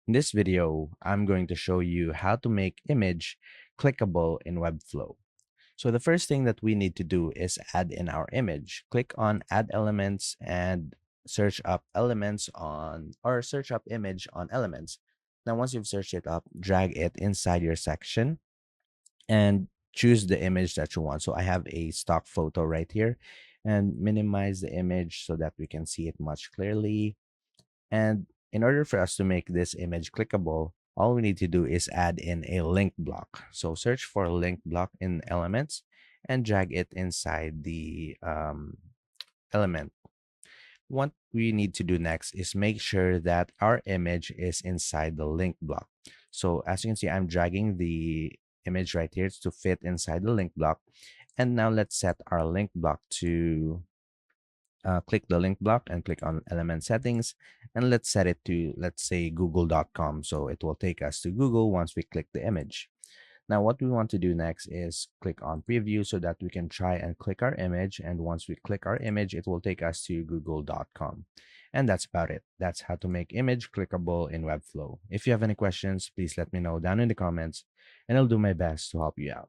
In this video, I'm going to show you how to make image clickable in Webflow. So the first thing that we need to do is add in our image. Click on add elements and search up elements on or search up image on elements. Now once you've searched it up, drag it inside your section and choose the image that you want. So I have a stock photo right here and minimize the image so that we can see it much clearly. And in order for us to make this image clickable, all we need to do is add in a link block. So search for a link block in elements and drag it inside the element. What we need to do next is make sure that our image is inside the link block. So as you can see, I'm dragging the image right here to fit inside the link block. And now let's set our link block to click the link block and click on element settings, and let's set it to, let's say, google.com, so it will take us to Google once we click the image. Now what we want to do next is click on preview so that we can try and click our image, and once we click our image it will take us to google.com. And that's about it. That's how to make image clickable in Webflow. If you have any questions, please let me know down in the comments and I'll do my best to help you out.